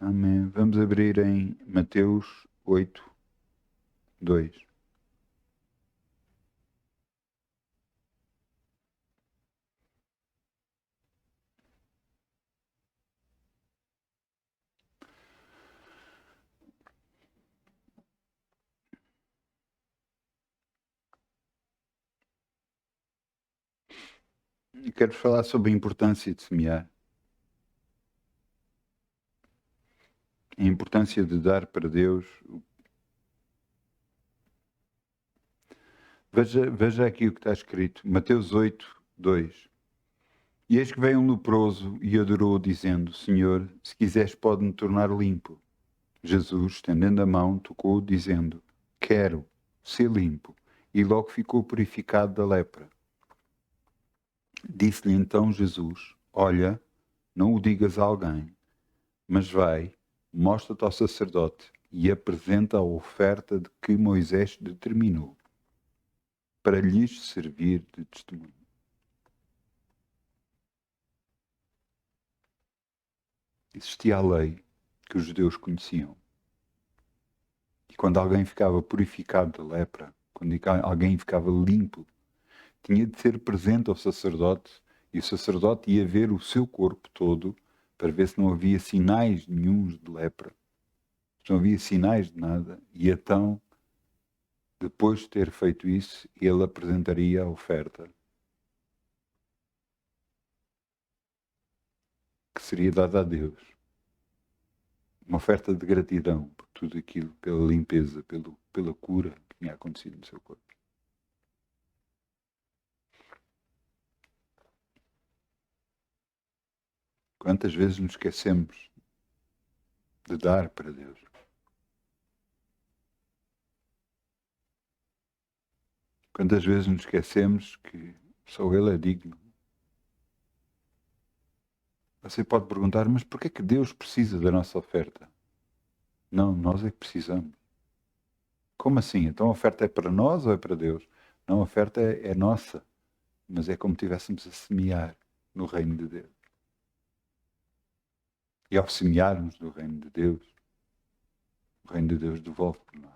Amém. Vamos abrir em Mateus 8, 2. Quero falar sobre a importância de semear, a importância de dar para Deus. Veja aqui o que está escrito, Mateus 8, 2. E eis que veio um leproso e adorou, dizendo: Senhor, se quiseres, pode-me tornar limpo. Jesus, estendendo a mão, tocou, dizendo: Quero ser limpo. E logo ficou purificado da lepra. Disse-lhe então Jesus: Olha, não o digas a alguém, mas vai, mostra-te ao sacerdote e apresenta a oferta de que Moisés determinou, para lhes servir de testemunho. Existia a lei que os judeus conheciam. E quando alguém ficava purificado da lepra, quando alguém ficava limpo, tinha de ser presente ao sacerdote, e o sacerdote ia ver o seu corpo todo para ver se não havia sinais nenhuns de lepra, se não havia sinais de nada, e então, depois de ter feito isso, ele apresentaria a oferta que seria dada a Deus. Uma oferta de gratidão por tudo aquilo, pela limpeza, pela cura que tinha acontecido no seu corpo. Quantas vezes nos esquecemos de dar para Deus? Quantas vezes nos esquecemos que só Ele é digno? Você pode perguntar, mas por que é que Deus precisa da nossa oferta? Não, nós é que precisamos. Como assim? Então a oferta é para nós ou é para Deus? Não, a oferta é nossa, mas é como se estivéssemos a semear no reino de Deus. E ao semearmos no reino de Deus, o reino de Deus devolve por nós.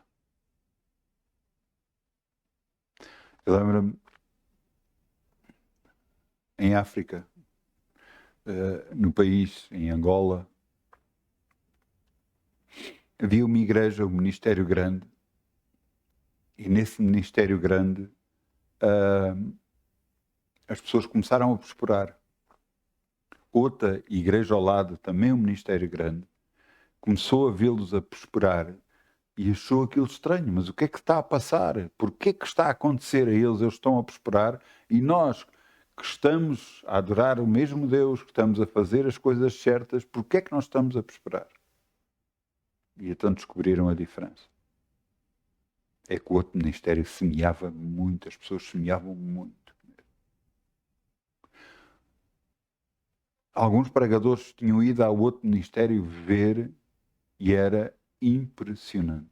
Eu lembro-me, em África, no país, em Angola, havia uma igreja, um ministério grande, e nesse ministério grande as pessoas começaram a prosperar. Outra igreja ao lado, também um ministério grande, começou a vê-los a prosperar e achou aquilo estranho. Mas o que é que está a passar? Por que é que está a acontecer a eles? Eles estão a prosperar e nós, que estamos a adorar o mesmo Deus, que estamos a fazer as coisas certas, por que é que nós estamos a prosperar? E então descobriram a diferença. É que o outro ministério semeava muito, as pessoas semeavam muito. Alguns pregadores tinham ido ao outro ministério ver e era impressionante.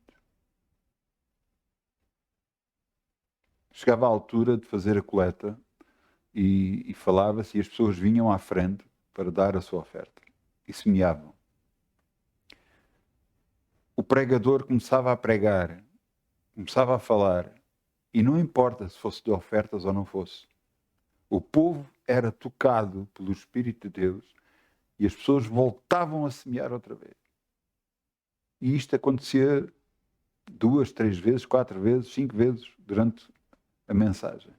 Chegava à altura de fazer a coleta e falava-se e as pessoas vinham à frente para dar a sua oferta e semeavam. O pregador começava a pregar, começava a falar e não importa se fosse de ofertas ou não fosse. O povo era tocado pelo Espírito de Deus e as pessoas voltavam a semear outra vez. E isto acontecia 2, 3 vezes, 4 vezes, 5 vezes durante a mensagem.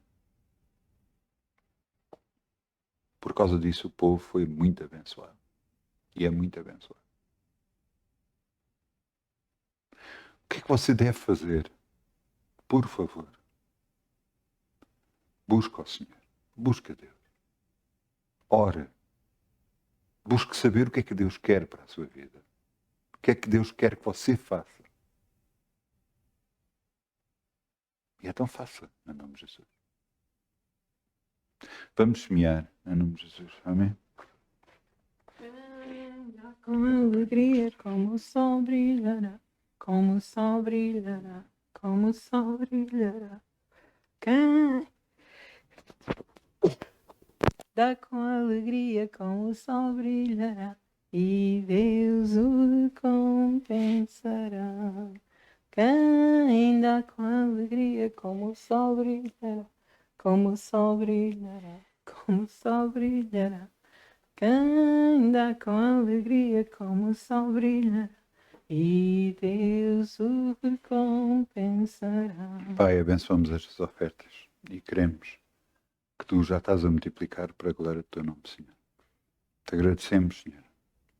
Por causa disso, o povo foi muito abençoado. E é muito abençoado. O que é que você deve fazer? Por favor, busca o Senhor. Busca Deus. Ora. Busque saber o que é que Deus quer para a sua vida. O que é que Deus quer que você faça. E então faça, em nome de Jesus. Vamos semear, em nome de Jesus. Amém? Com alegria, como o sol brilhará, como o sol brilhará, como o sol brilhará. Quem dá com alegria, como o sol brilhará, e Deus o recompensará. Quem dá com alegria, como o sol brilhará, como o sol brilhará, como o sol brilhará. Quem dá com alegria, como o sol brilhará, e Deus o recompensará. Pai, abençoamos estas ofertas e queremos que tu já estás a multiplicar para a glória do teu nome, Senhor. Te agradecemos, Senhor,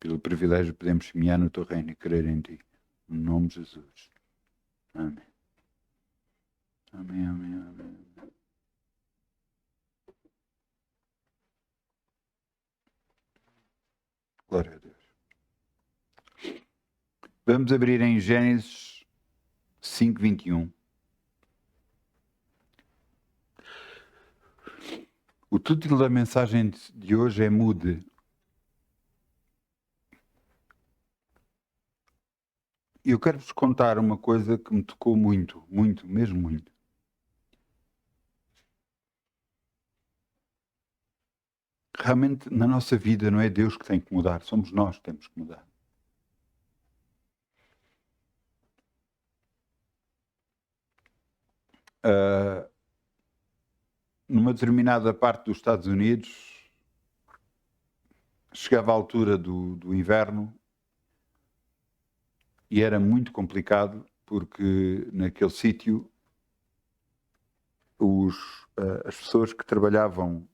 pelo privilégio de podermos semear no teu reino e crer em ti. No nome de Jesus. Amém. Amém, amém, amém. Glória a Deus. Vamos abrir em Gênesis 5:21. O título da mensagem de hoje é Mude. E eu quero-vos contar uma coisa que me tocou muito, muito, mesmo muito. Realmente, na nossa vida, não é Deus que tem que mudar, somos nós que temos que mudar. Numa determinada parte dos Estados Unidos, chegava a altura do inverno e era muito complicado porque naquele sítio as pessoas que trabalhavam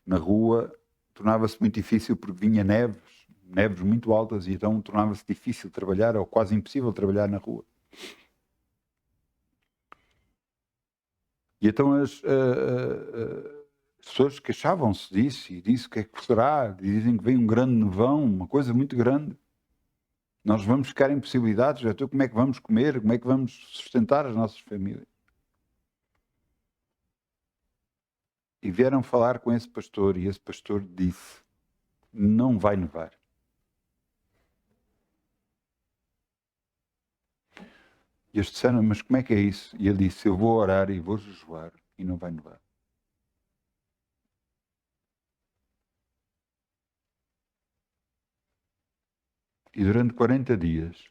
na rua tornava-se muito difícil porque vinha neves muito altas e então tornava-se difícil trabalhar ou quase impossível trabalhar na rua. E então as pessoas queixavam-se disso e disse o que é que será, dizem que vem um grande nevão, uma coisa muito grande. Nós vamos ficar em possibilidades, então como é que vamos comer, como é que vamos sustentar as nossas famílias? E vieram falar com esse pastor e esse pastor disse, não vai nevar. E eles disseram, mas como é que é isso? E ele disse, eu vou orar e vou jejuar e não vai nevar. E durante 40 dias,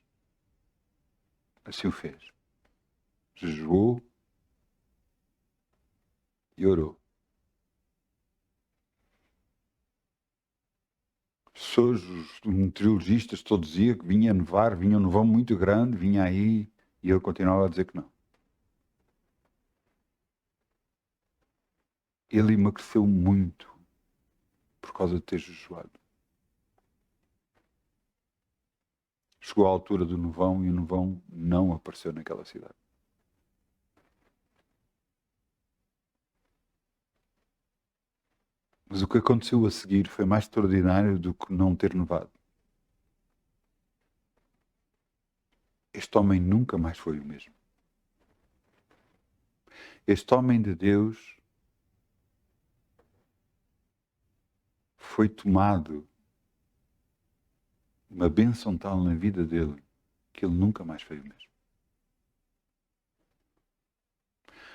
assim o fez. Jejuou e orou. Pessoas, os meteorologistas todos diziam que vinha nevar, vinha um nevão muito grande, vinha aí, e ele continuava a dizer que não. Ele emagreceu muito por causa de ter jejuado. Chegou à altura do nevão e o nevão não apareceu naquela cidade. Mas o que aconteceu a seguir foi mais extraordinário do que não ter nevado. Este homem nunca mais foi o mesmo. Este homem de Deus foi tomado uma bênção tal na vida dele que ele nunca mais foi o mesmo.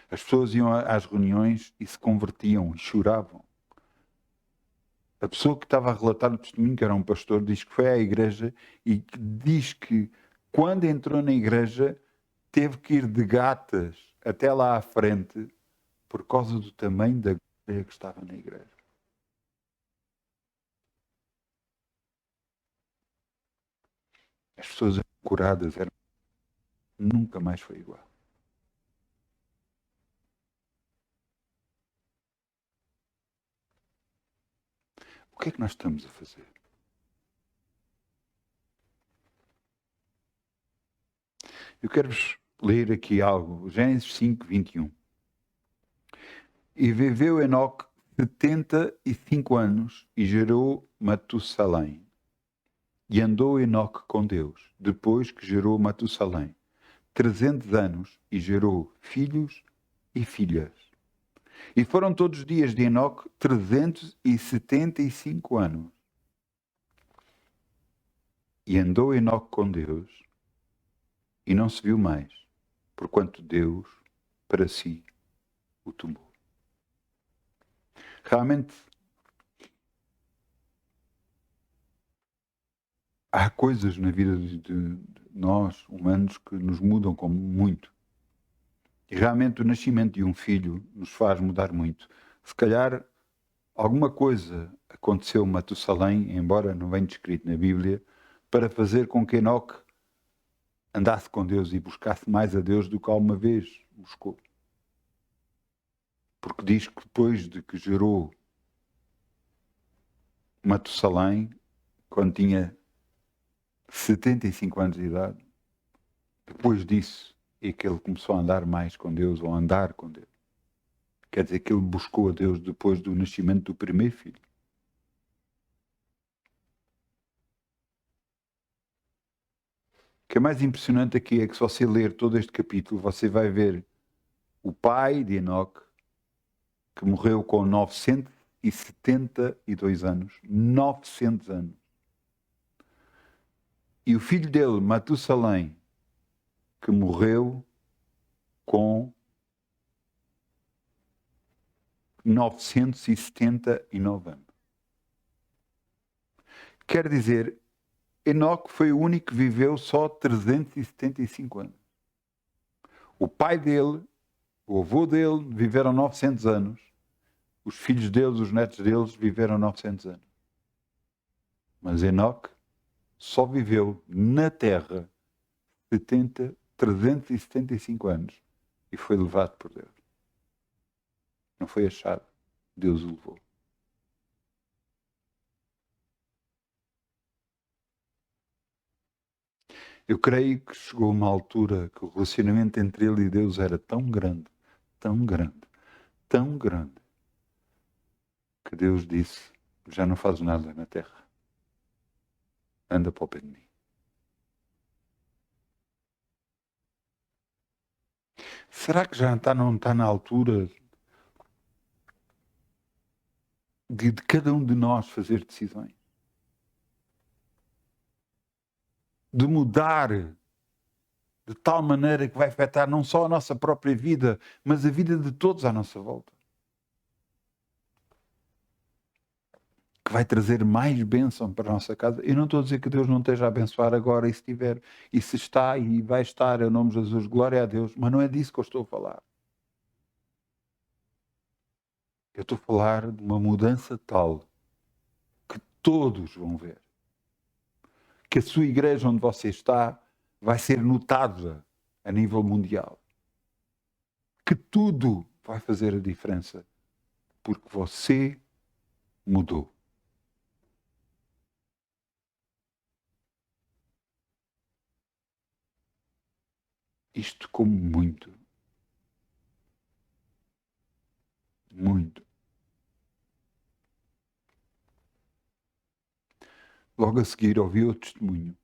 As pessoas iam às reuniões e se convertiam e choravam. A pessoa que estava a relatar o testemunho, que era um pastor, diz que foi à igreja e diz que quando entrou na igreja teve que ir de gatas até lá à frente por causa do tamanho da glória que estava na igreja. As pessoas eram curadas, nunca mais foi igual. O que é que nós estamos a fazer? Eu quero-vos ler aqui algo, Gênesis 5:21. E viveu Enoque 75 anos e gerou Matusalém. E andou Enoque com Deus, depois que gerou Matusalém 300 anos e gerou filhos e filhas. E foram todos os dias de Enoque 375 anos. E andou Enoque com Deus e não se viu mais, porquanto Deus para si o tomou. Realmente, há coisas na vida de nós, humanos, que nos mudam como muito. E realmente o nascimento de um filho nos faz mudar muito. Se calhar alguma coisa aconteceu a Matusalém, embora não venha descrito na Bíblia, para fazer com que Enoque andasse com Deus e buscasse mais a Deus do que alguma vez buscou. Porque diz que depois de que gerou Matusalém, quando tinha 75 anos de idade, depois disso é que ele começou a andar mais com Deus, ou a andar com Deus. Quer dizer que ele buscou a Deus depois do nascimento do primeiro filho. O que é mais impressionante aqui é que se você ler todo este capítulo, você vai ver o pai de Enoque, que morreu com 972 anos. 900 anos. E o filho dele, Matusalém, que morreu com 979 anos. Quer dizer, Enoque foi o único que viveu só 375 anos. O pai dele, o avô dele, viveram 900 anos. Os filhos deles, os netos deles, viveram 900 anos. Mas Enoque só viveu na Terra 375 anos e foi levado por Deus. Não foi achado, Deus o levou. Eu creio que chegou uma altura que o relacionamento entre ele e Deus era tão grande, tão grande, tão grande, que Deus disse: já não fazes nada na terra. Anda para o pé de mim. Será que já não está na altura de cada um de nós fazer decisões? De mudar de tal maneira que vai afetar não só a nossa própria vida, mas a vida de todos à nossa volta. Que vai trazer mais bênção para a nossa casa. Eu não estou a dizer que Deus não esteja a abençoar agora, e se tiver, e se está e vai estar, em nome de Jesus, glória a Deus, mas não é disso que eu estou a falar. Eu estou a falar de uma mudança tal que todos vão ver. Que a sua igreja onde você está vai ser notada a nível mundial. Que tudo vai fazer a diferença porque você mudou. Isto como muito. Muito. Logo a seguir ouvi outro testemunho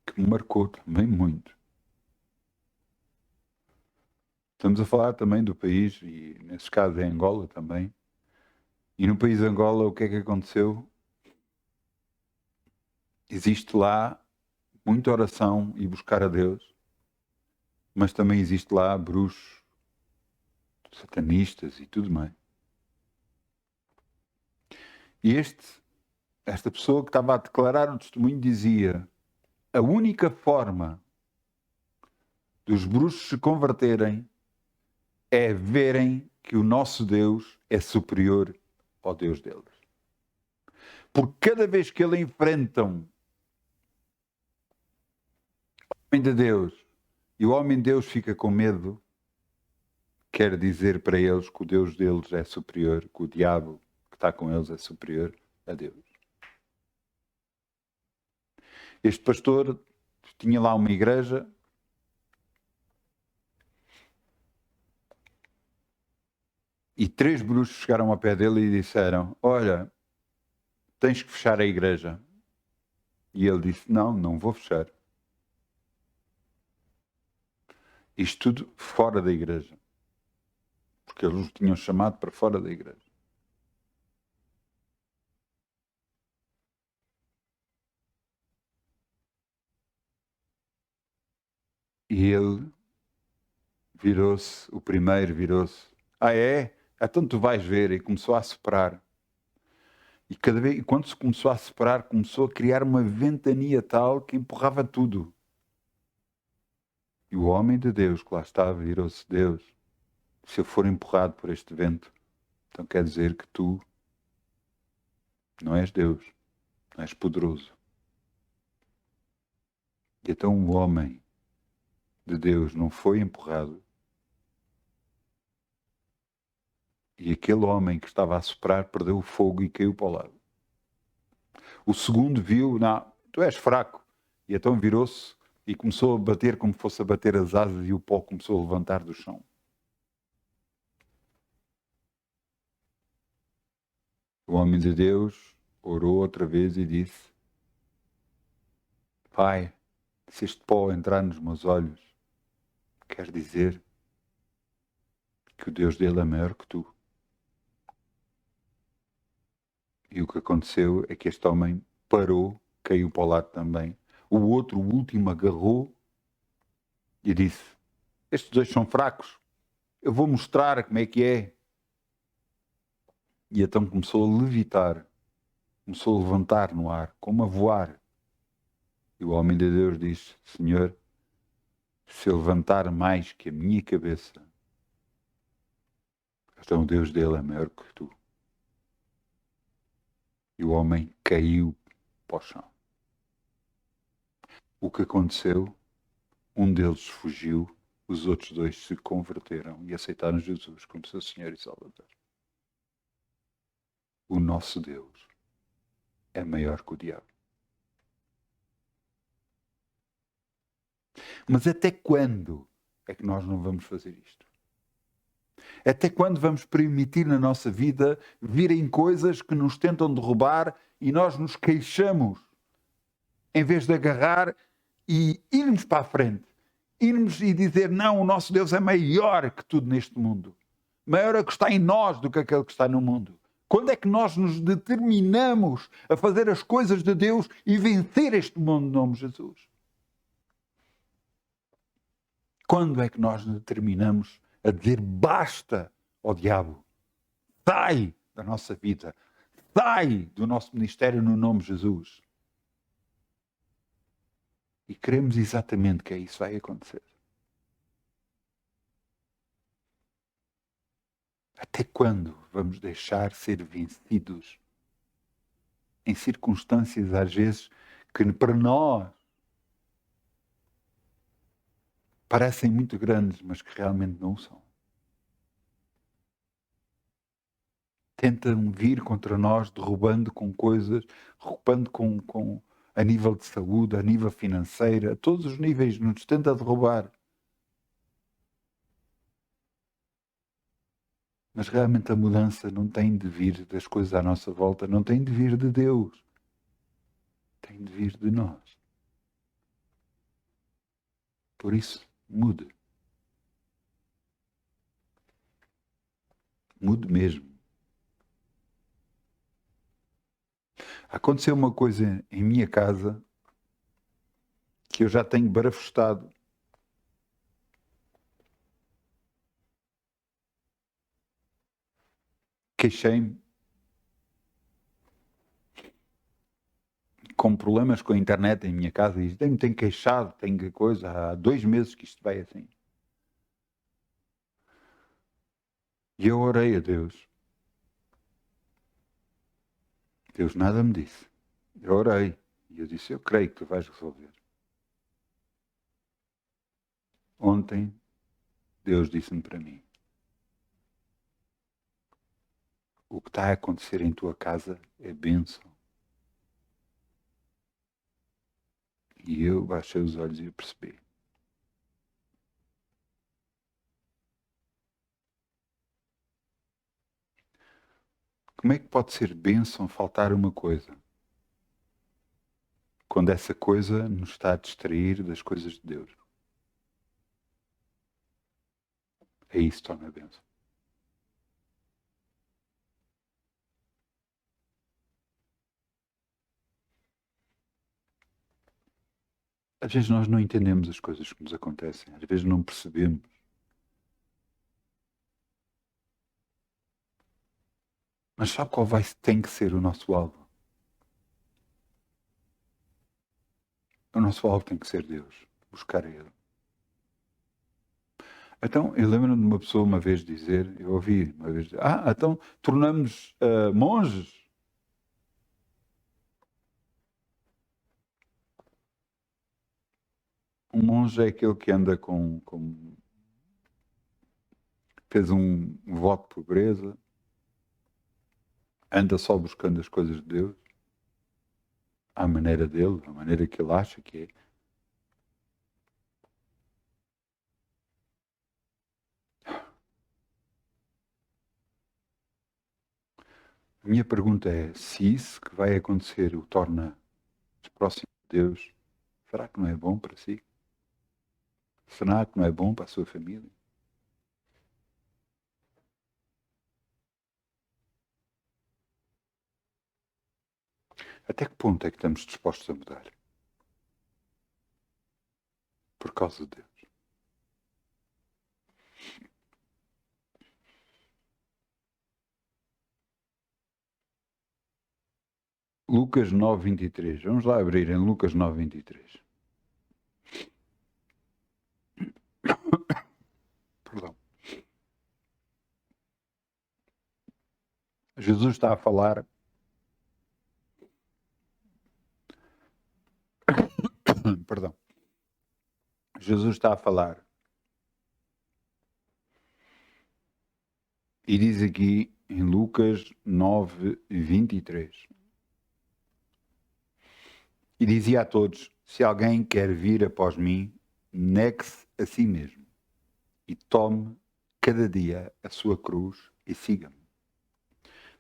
que me marcou também muito. Estamos a falar também do país, e nesse caso é Angola também. E no país de Angola o que é que aconteceu? Existe lá muita oração e buscar a Deus, mas também existe lá bruxos, satanistas e tudo mais. E esta pessoa que estava a declarar o testemunho dizia: a única forma dos bruxos se converterem é verem que o nosso Deus é superior ao Deus deles. Porque cada vez que eles enfrentam o homem de Deus e o homem de Deus fica com medo, quer dizer para eles que o Deus deles é superior, que o diabo que está com eles é superior a Deus. Este pastor tinha lá uma igreja e 3 bruxos chegaram ao pé dele e disseram: olha, tens que fechar a igreja. E ele disse: não, não vou fechar. Isto tudo fora da igreja. Porque eles os tinham chamado para fora da igreja. E ele virou-se, o primeiro virou-se: ah é? Então tu vais ver. E começou a soprar. E quando se começou a separar, começou a criar uma ventania tal que empurrava tudo. E o homem de Deus que lá estava virou-se: Deus, se eu for empurrado por este vento, então quer dizer que tu não és Deus, não és poderoso. E então o homem de Deus não foi empurrado. E aquele homem que estava a soprar perdeu o fogo e caiu para o lado. O segundo viu: não, tu és fraco. E então virou-se e começou a bater como fosse a bater as asas, e o pó começou a levantar do chão. O homem de Deus orou outra vez e disse: Pai, se este pó entrar nos meus olhos, quer dizer que o Deus dele é maior que tu. E o que aconteceu é que este homem parou, caiu para o lado também. O outro, o último, agarrou e disse: estes dois são fracos, eu vou mostrar como é que é. E então começou a levitar, começou a levantar no ar, como a voar. E o homem de Deus disse: Senhor, se eu levantar mais que a minha cabeça, então o Deus dele é maior que tu. E o homem caiu para o chão. O que aconteceu? Um deles fugiu, os outros dois se converteram e aceitaram Jesus como seu Senhor e Salvador. O nosso Deus é maior que o diabo. Mas até quando é que nós não vamos fazer isto? Até quando vamos permitir na nossa vida virem coisas que nos tentam derrubar e nós nos queixamos, em vez de agarrar e irmos para a frente? Irmos e dizer: não, o nosso Deus é maior que tudo neste mundo. Maior é o que está em nós do que aquele que está no mundo. Quando é que nós nos determinamos a fazer as coisas de Deus e vencer este mundo em nome de Jesus? Quando é que nós nos determinamos a dizer basta ao diabo? Sai da nossa vida. Sai do nosso ministério no nome de Jesus. E queremos exatamente que isso vai acontecer. Até quando vamos deixar ser vencidos em circunstâncias, às vezes, que para nós parecem muito grandes, mas que realmente não são? Tentam vir contra nós, derrubando com coisas, derrubando a nível de saúde, a nível financeiro, a todos os níveis, nos tenta derrubar. Mas realmente a mudança não tem de vir das coisas à nossa volta, não tem de vir de Deus. Tem de vir de nós. Por isso, mude. Mude mesmo. Aconteceu uma coisa em minha casa que eu já tenho barafustado. Queixei-me com problemas com a internet em minha casa e tenho queixado, tenho coisa, há 2 meses que isto vai assim. E eu orei a Deus. Deus nada me disse. Eu orei. E eu disse: eu creio que tu vais resolver. Ontem, Deus disse-me para mim: o que está a acontecer em tua casa é bênção. E eu baixei os olhos e percebi. Como é que pode ser bênção faltar uma coisa? Quando essa coisa nos está a distrair das coisas de Deus. É isso que torna a bênção. Às vezes nós não entendemos as coisas que nos acontecem. Às vezes não percebemos. Mas sabe qual tem que ser o nosso alvo? O nosso alvo tem que ser Deus, buscar a Ele. Então, eu lembro-me de uma pessoa uma vez dizer, eu ouvi uma vez dizer, então tornamos monges? Um monge é aquele que anda fez um voto de pobreza, anda só buscando as coisas de Deus, à maneira dele, à maneira que ele acha que é. A minha pergunta é, se isso que vai acontecer o torna próximo de Deus, será que não é bom para si? Será que não é bom para a sua família? Até que ponto é que estamos dispostos a mudar? Por causa de Deus. Lucas 9:23. Vamos lá abrir em Lucas 9:23. Perdão. Jesus está a falar. Perdão. Jesus está a falar. E diz aqui em Lucas 9:23. E dizia a todos: se alguém quer vir após mim, negue-se a si mesmo e tome cada dia a sua cruz e siga-me.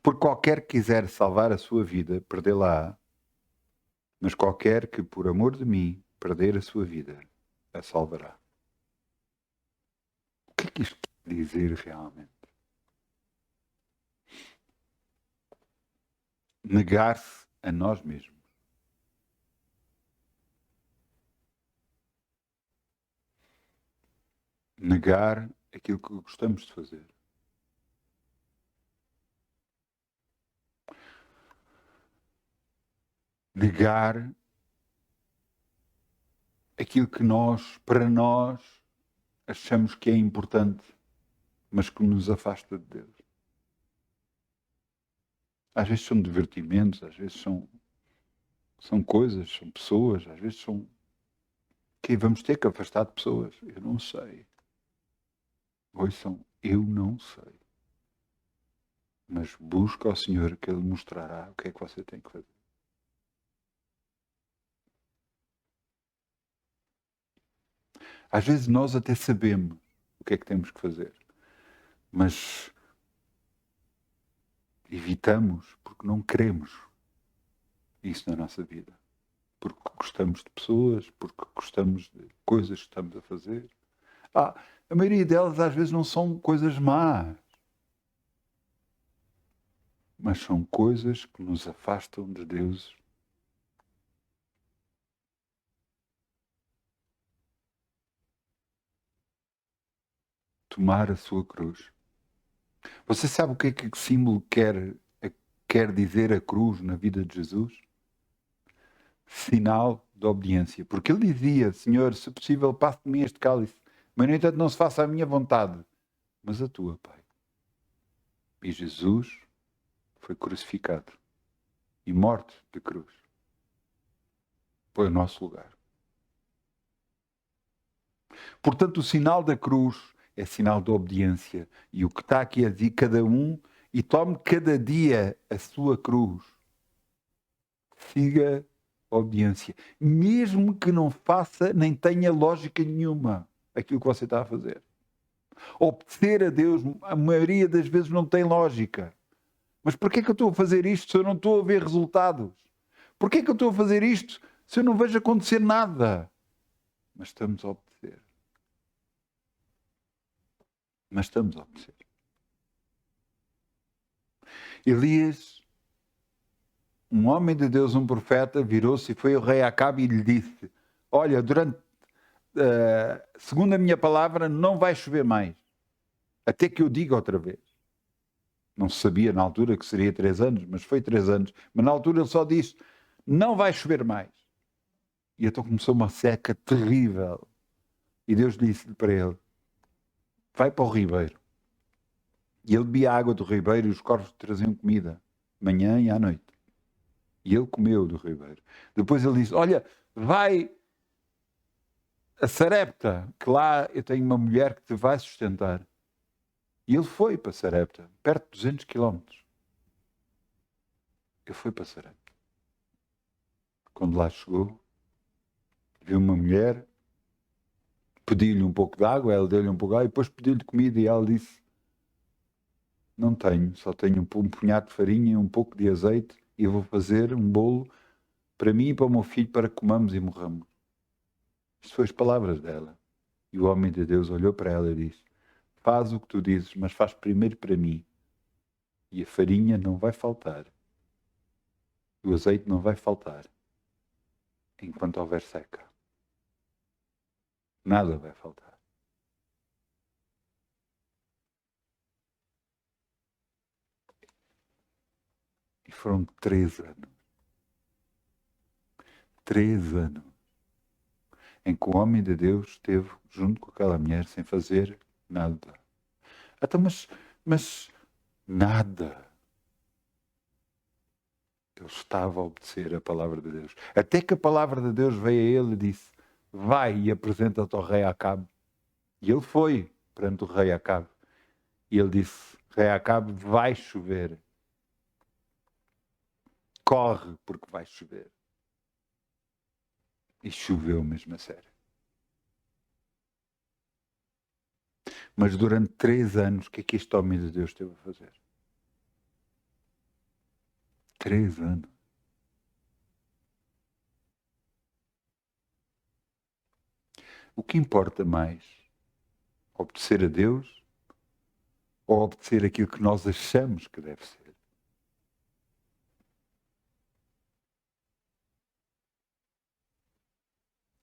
Porque qualquer que quiser salvar a sua vida, perdê-la-á, mas qualquer que, por amor de mim, perder a sua vida, a salvará. O que é que isto quer dizer realmente? Negar-se a nós mesmos. Negar aquilo que gostamos de fazer. Negar aquilo que nós, para nós, achamos que é importante, mas que nos afasta de Deus. Às vezes são divertimentos, às vezes são coisas, são pessoas, às vezes são... Que vamos ter que afastar de pessoas? Eu não sei. Ouçam, eu não sei. Mas busca ao Senhor que Ele mostrará o que é que você tem que fazer. Às vezes nós até sabemos o que é que temos que fazer, mas evitamos porque não queremos isso na nossa vida. Porque gostamos de pessoas, porque gostamos de coisas que estamos a fazer. A maioria delas às vezes não são coisas más, mas são coisas que nos afastam de Deus. Tomar a sua cruz. Você sabe o que é que símbolo quer dizer a cruz na vida de Jesus? Sinal de obediência. Porque ele dizia, Senhor, se possível, passe de mim este cálice, mas no entanto não se faça a minha vontade, mas a tua, Pai. E Jesus foi crucificado e morte de cruz. Foi o nosso lugar. Portanto, o sinal da cruz é sinal de obediência. E o que está aqui a dizer, cada um, e tome cada dia a sua cruz. Siga a obediência. Mesmo que não faça, nem tenha lógica nenhuma aquilo que você está a fazer. Obedecer a Deus, a maioria das vezes não tem lógica. Mas porquê é que eu estou a fazer isto se eu não estou a ver resultados? Porquê é que eu estou a fazer isto se eu não vejo acontecer nada? Mas estamos a obedecer. Mas estamos a obedecer. Elias, um homem de Deus, um profeta, virou-se e foi ao rei Acabe e lhe disse: olha, segundo a minha palavra, não vai chover mais, até que eu diga outra vez. Não se sabia na altura que seria 3 anos, mas foi 3 anos. Mas na altura ele só disse, não vai chover mais. E então começou uma seca terrível. E Deus disse-lhe para ele, vai para o ribeiro. E ele bebia a água do ribeiro e os corvos traziam comida, manhã e à noite. E ele comeu do ribeiro. Depois ele disse, olha, vai a Sarepta, que lá eu tenho uma mulher que te vai sustentar. E ele foi para Sarepta, perto de 200 quilómetros. Ele foi para Sarepta. Quando lá chegou, viu uma mulher, pediu-lhe um pouco de água, ela deu-lhe um pouco de água, e depois pediu-lhe comida e ela disse, não tenho, só tenho um punhado de farinha e um pouco de azeite e eu vou fazer um bolo para mim e para o meu filho para que comamos e morramos. Isto foi as palavras dela. E o homem de Deus olhou para ela e disse, faz o que tu dizes, mas faz primeiro para mim. E a farinha não vai faltar. O azeite não vai faltar. Enquanto houver seca. Nada vai faltar. E foram 3 anos. 3 anos. Em que o homem de Deus esteve junto com aquela mulher sem fazer nada. Então, mas nada. Ele estava a obedecer a palavra de Deus. Até que a palavra de Deus veio a ele e disse, vai e apresenta-te ao rei Acabe. E ele foi perante o rei Acabe. E ele disse, rei Acabe, vai chover. Corre, porque vai chover. E choveu mesmo a sério. Mas durante 3 anos, o que é que este homem de Deus esteve a fazer? 3 anos. O que importa mais? Obedecer a Deus ou obedecer aquilo que nós achamos que deve ser?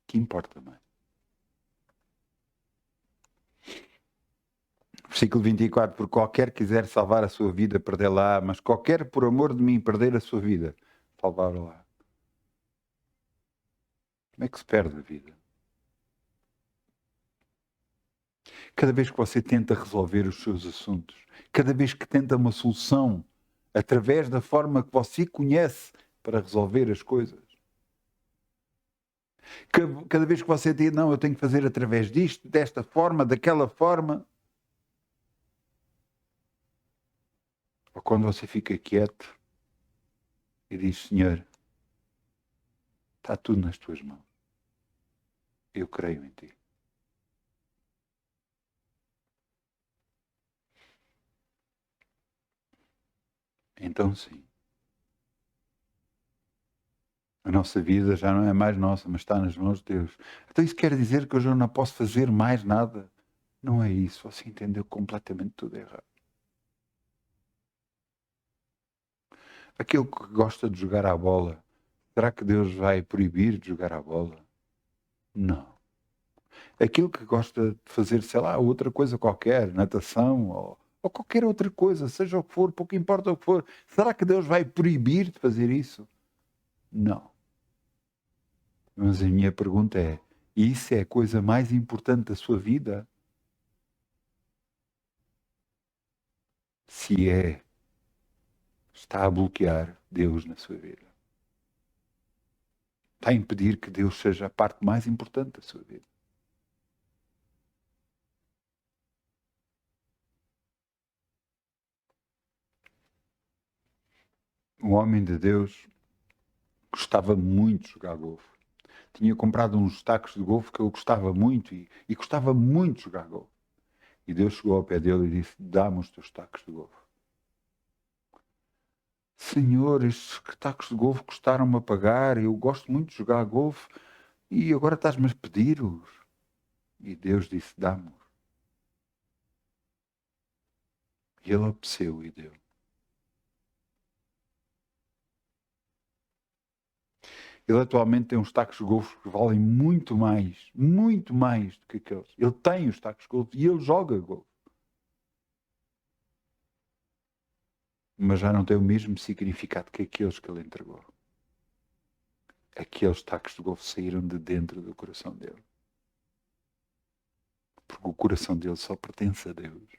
O que importa mais? Versículo 24, por qualquer quiser salvar a sua vida, perdê-la, mas qualquer por amor de mim perder a sua vida, salvar-la. Como é que se perde a vida? Cada vez que você tenta resolver os seus assuntos, cada vez que tenta uma solução, através da forma que você conhece para resolver as coisas, cada vez que você diz, não, eu tenho que fazer através disto, desta forma, daquela forma, ou quando você fica quieto e diz, Senhor, está tudo nas tuas mãos. Eu creio em ti. Então sim. A nossa vida já não é mais nossa, mas está nas mãos de Deus. Então isso quer dizer que hoje eu não posso fazer mais nada? Não é isso. Você entendeu completamente tudo errado. Aquele que gosta de jogar à bola, será que Deus vai proibir de jogar à bola? Não. Aquele que gosta de fazer, sei lá, outra coisa qualquer, natação ou qualquer outra coisa, seja o que for, pouco importa o que for, será que Deus vai proibir de fazer isso? Não. Mas a minha pergunta é, isso é a coisa mais importante da sua vida? Se é, está a bloquear Deus na sua vida. Está a impedir que Deus seja a parte mais importante da sua vida. Um homem de Deus gostava muito de jogar golfe. Tinha comprado uns tacos de golfe que eu gostava muito e gostava muito de jogar golfe. E Deus chegou ao pé dele e disse, dá-me os teus tacos de golfe. Senhor, estes tacos de golfe custaram-me a pagar, eu gosto muito de jogar golfe e agora estás-me a pedir-os. E Deus disse, dá-me. E ele obedeceu e deu. Ele atualmente tem uns tacos de golfe que valem muito mais do que aqueles. Ele tem os tacos de golfe e ele joga golfe. mas já não tem o mesmo significado que aqueles que ele entregou. Aqueles tacos de golfe saíram de dentro do coração dele. Porque o coração dele só pertence a Deus.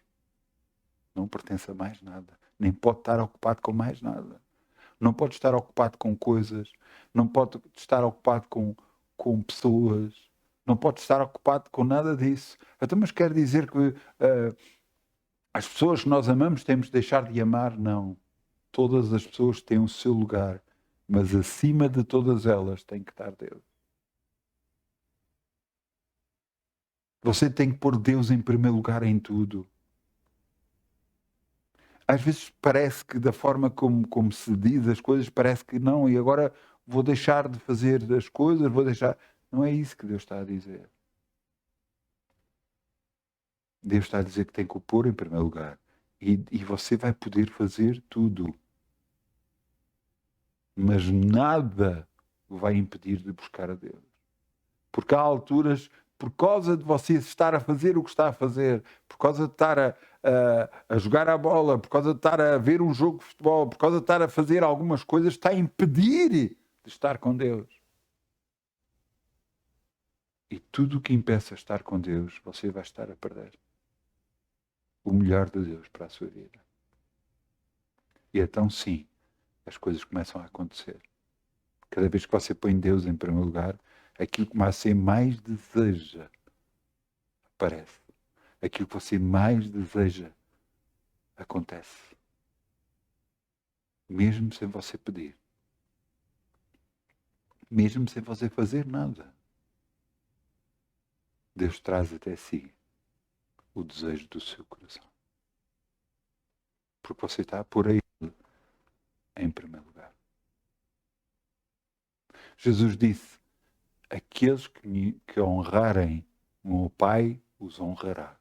Não pertence a mais nada. Nem pode estar ocupado com mais nada. Não pode estar ocupado com coisas. Não pode estar ocupado com pessoas. Não pode estar ocupado com nada disso. Então, mas quer dizer que as pessoas que nós amamos temos de deixar de amar? Não. Todas as pessoas têm o seu lugar. Mas acima de todas elas tem que estar Deus. Você tem que pôr Deus em primeiro lugar em tudo. Às vezes parece que da forma como se diz as coisas, parece que não, e agora vou deixar de fazer as coisas, vou deixar... Não é isso que Deus está a dizer. Deus está a dizer que tem que o pôr em primeiro lugar. E você vai poder fazer tudo. Mas nada o vai impedir de buscar a Deus. Porque há alturas, por causa de você estar a fazer o que está a fazer, por causa de estar a jogar a bola, por causa de estar a ver um jogo de futebol, por causa de estar a fazer algumas coisas, está a impedir de estar com Deus. E tudo o que impeça estar com Deus, você vai estar a perder o melhor de Deus para a sua vida. E então sim, as coisas começam a acontecer. Cada vez que você põe Deus em primeiro lugar, aquilo que você mais deseja aparece. Aquilo que você mais deseja acontece. Mesmo sem você pedir. Mesmo sem você fazer nada. Deus traz até si o desejo do seu coração. Porque você está por aí em primeiro lugar. Jesus disse, aqueles que honrarem o meu Pai os honrará.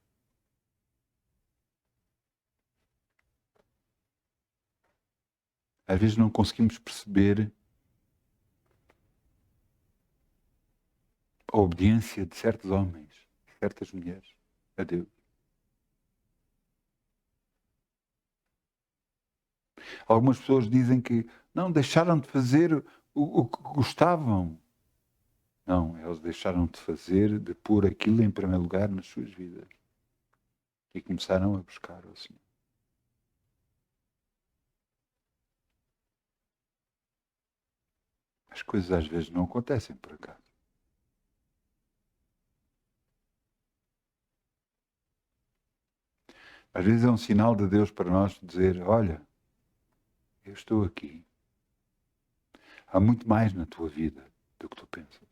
Às vezes não conseguimos perceber a obediência de certos homens, de certas mulheres, a Deus. Algumas pessoas dizem que não, deixaram de fazer o que gostavam. Não, eles deixaram de fazer, de pôr aquilo em primeiro lugar nas suas vidas. E começaram a buscar o Senhor. As coisas às vezes não acontecem por acaso. Às vezes é um sinal de Deus para nós dizer, olha, eu estou aqui. Há muito mais na tua vida do que tu pensas.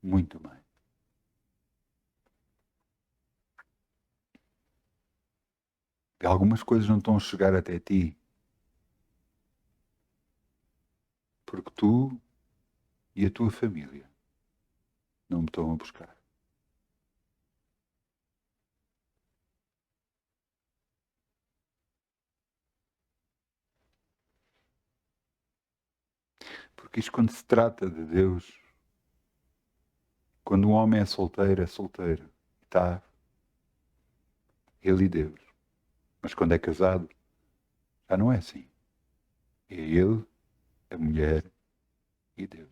Muito mais. E algumas coisas não estão a chegar até ti. Porque tu e a tua família não me estão a buscar. Porque isto quando se trata de Deus, quando um homem é solteiro, está ele e Deus. Mas quando é casado, já não é assim. É ele, a mulher e Deus.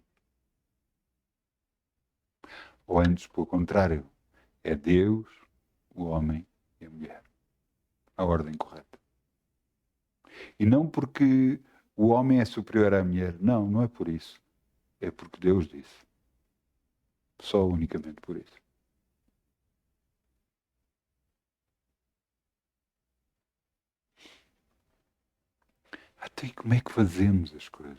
Ou antes, pelo contrário, é Deus, o homem e a mulher. A ordem correta. E não porque o homem é superior à mulher. Não, não é por isso. É porque Deus disse. Só unicamente por isso. Até como é que fazemos as coisas?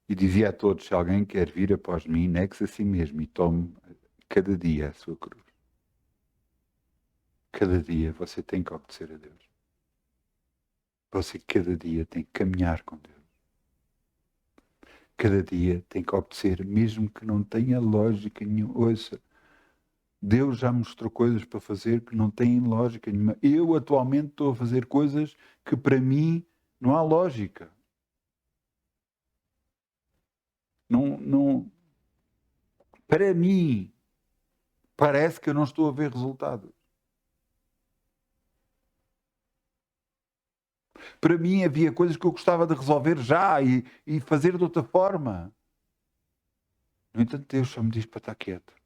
E dizia a todos, se alguém quer vir após mim, negue-se a si mesmo e tome cada dia a sua cruz. Cada dia você tem que obedecer a Deus. Você cada dia tem que caminhar com Deus. Cada dia tem que obedecer, mesmo que não tenha lógica nenhuma. Ouça, Deus já mostrou coisas para fazer que não têm lógica nenhuma. Eu atualmente estou a fazer coisas que para mim não há lógica. Não, para mim, parece que eu não estou a ver resultados. Para mim havia coisas que eu gostava de resolver já e fazer de outra forma. No entanto, Deus só me diz para estar quieto.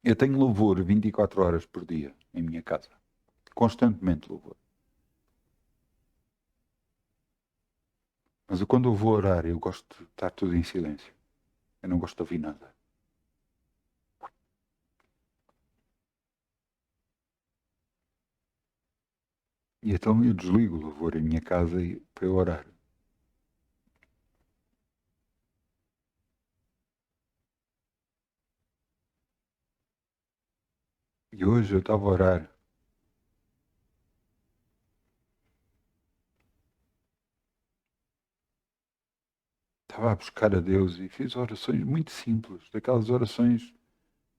Eu tenho louvor 24 horas por dia em minha casa. Constantemente louvor. Mas quando eu vou orar, eu gosto de estar tudo em silêncio. Eu não gosto de ouvir nada. E então eu desligo o louvor em minha casa para eu orar. E hoje eu estava a orar. Estava a buscar a Deus e fiz orações muito simples. Daquelas orações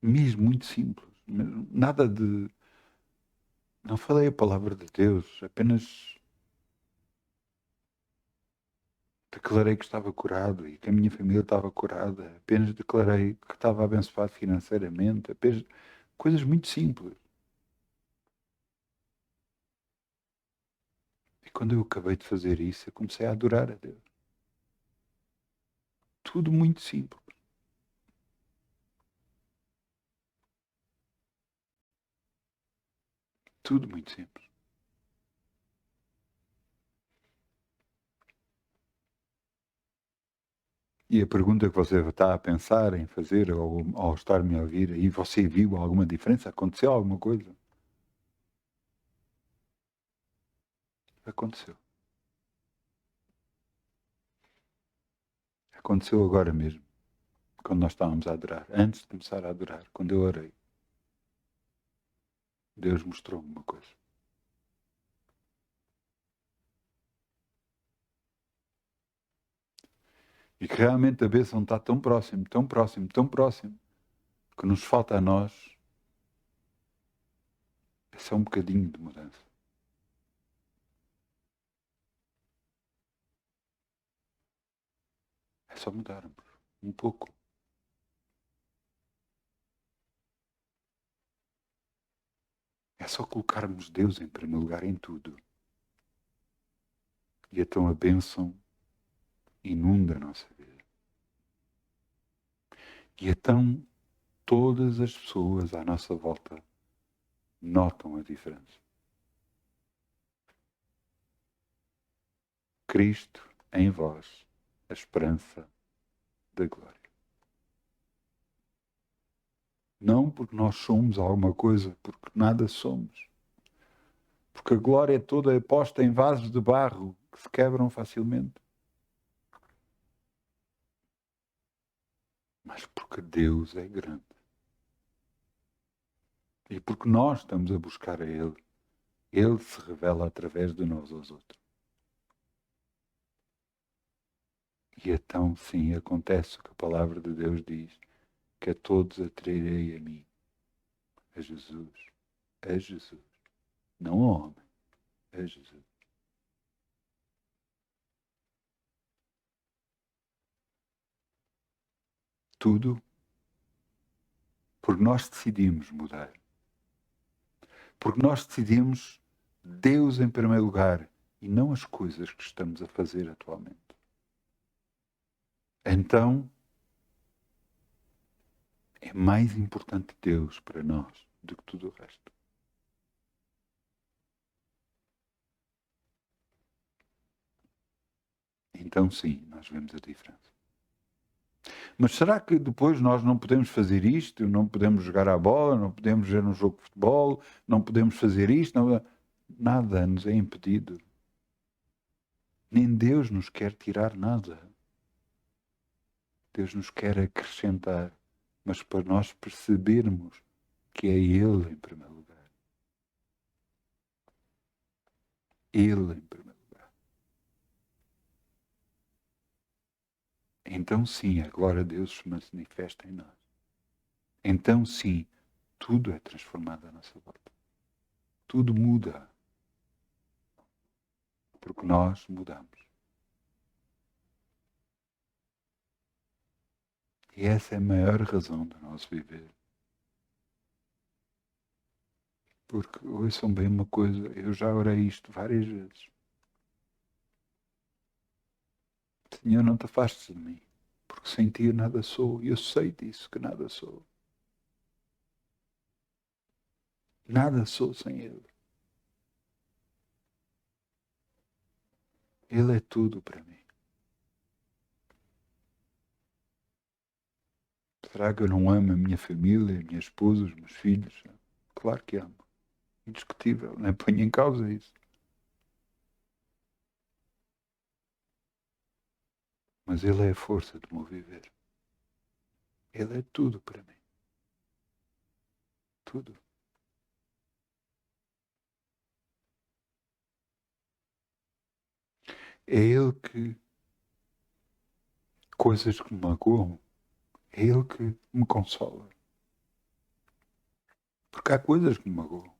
mesmo muito simples. Nada de... Não falei a palavra de Deus. Apenas declarei que estava curado e que a minha família estava curada. Apenas declarei que estava abençoado financeiramente. Apenas... Coisas muito simples. E quando eu acabei de fazer isso, eu comecei a adorar a Deus. Tudo muito simples. Tudo muito simples. E a pergunta que você está a pensar em fazer ao estar-me a ouvir, e você viu alguma diferença? Aconteceu alguma coisa? Aconteceu. Aconteceu agora mesmo, quando nós estávamos a adorar. Antes de começar a adorar, quando eu orei, Deus mostrou-me uma coisa. E que realmente a bênção está tão próximo, tão próximo, tão próximo, que nos falta a nós é só um bocadinho de mudança. É só mudarmos um pouco. É só colocarmos Deus em primeiro lugar em tudo. E então a bênção inunda a nossa vida. E então todas as pessoas à nossa volta notam a diferença. Cristo em vós, a esperança da glória. Não porque nós somos alguma coisa, porque nada somos. Porque a glória toda é posta em vasos de barro que se quebram facilmente. Mas porque Deus é grande. E porque nós estamos a buscar a Ele, Ele se revela através de nós aos outros. E então, sim, acontece o que a palavra de Deus diz, que a todos atrairei a mim, a Jesus, não ao homem, a Jesus. Tudo porque nós decidimos mudar. Porque nós decidimos Deus em primeiro lugar e não as coisas que estamos a fazer atualmente. Então, é mais importante Deus para nós do que tudo o resto. Então, sim, nós vemos a diferença. Mas será que depois nós não podemos fazer isto? Não podemos jogar à bola? Não podemos ver um jogo de futebol? Não podemos fazer isto? Não... Nada nos é impedido. Nem Deus nos quer tirar nada. Deus nos quer acrescentar. Mas para nós percebermos que é Ele em primeiro lugar. Ele em primeiro lugar. Então sim, a glória de Deus se manifesta em nós. Então sim, tudo é transformado à nossa volta. Tudo muda. Porque nós mudamos. E essa é a maior razão do nosso viver. Porque, ouçam bem uma coisa, eu já orei isto várias vezes. Senhor, não te afastes de mim, porque sem ti eu nada sou, e eu sei disso, que nada sou. Nada sou sem Ele. Ele é tudo para mim. Será que eu não amo a minha família, a minha esposa, os meus filhos? Claro que amo. Indiscutível, não ponho em causa isso. Mas Ele é a força do meu viver. Ele é tudo para mim. Tudo. É Ele que, coisas que me magoam, é Ele que me consola. Porque há coisas que me magoam.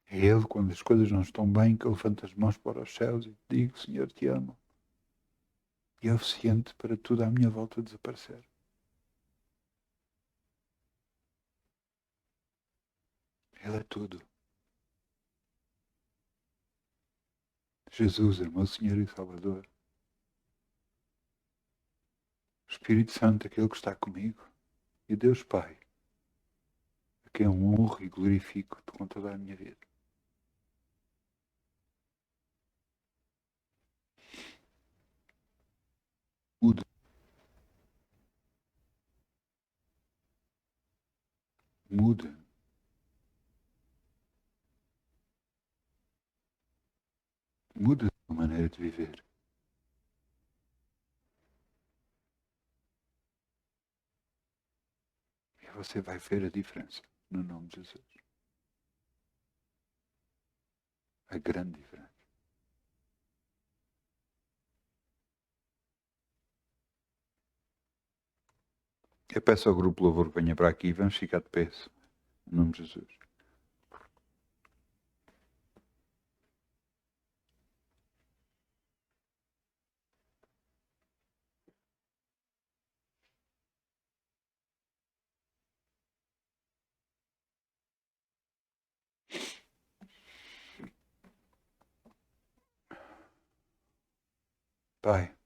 É Ele, quando as coisas não estão bem, que eu levanto as mãos para os céus e digo, Senhor, te amo. E é o suficiente para tudo à minha volta desaparecer. Ele é tudo. Jesus é meu Senhor e Salvador. O Espírito Santo, aquele que está comigo. E Deus Pai, a quem eu honro e glorifico com toda a minha vida. Muda. Muda. Muda a tua maneira de viver. E você vai ver a diferença, no nome de Jesus. A grande diferença. Eu peço ao grupo Louvor que venha para aqui e vamos ficar de pé, no nome de Jesus. Pai,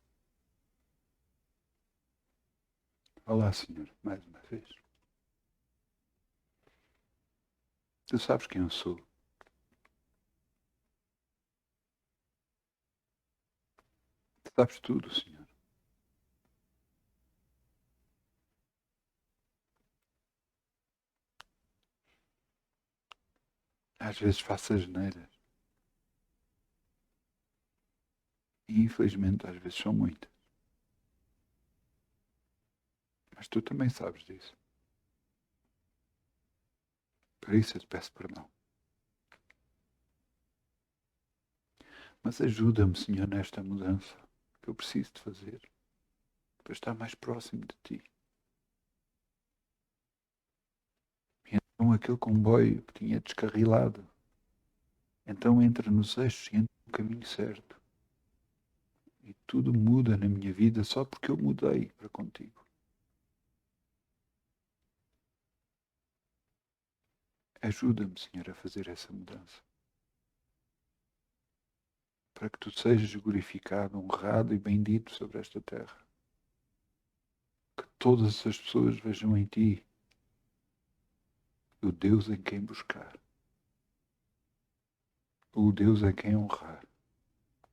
olá, Senhor, mais uma vez. Tu sabes quem eu sou. Tu sabes tudo, Senhor. Às vezes faço asneiras. E infelizmente às vezes são muitas. Mas tu também sabes disso. Por isso eu te peço perdão. Mas ajuda-me, Senhor, nesta mudança que eu preciso de fazer para estar mais próximo de Ti. E então aquele comboio que tinha descarrilado, então entra nos eixos e entra no caminho certo. E tudo muda na minha vida só porque eu mudei para contigo. Ajuda-me, Senhor, a fazer essa mudança. Para que Tu sejas glorificado, honrado e bendito sobre esta terra. Que todas as pessoas vejam em Ti o Deus em quem buscar. O Deus a quem honrar.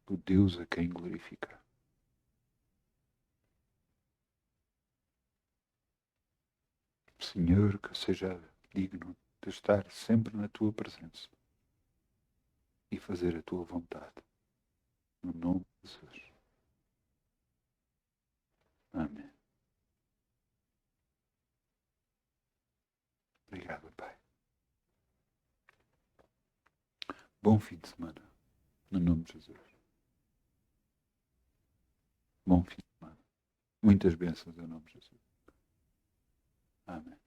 O Deus a quem glorificar. Senhor, que eu seja digno de estar sempre na Tua presença e fazer a Tua vontade. No nome de Jesus. Amém. Obrigado, Pai. Bom fim de semana. No nome de Jesus. Bom fim de semana. Muitas bênçãos em nome de Jesus. Amém.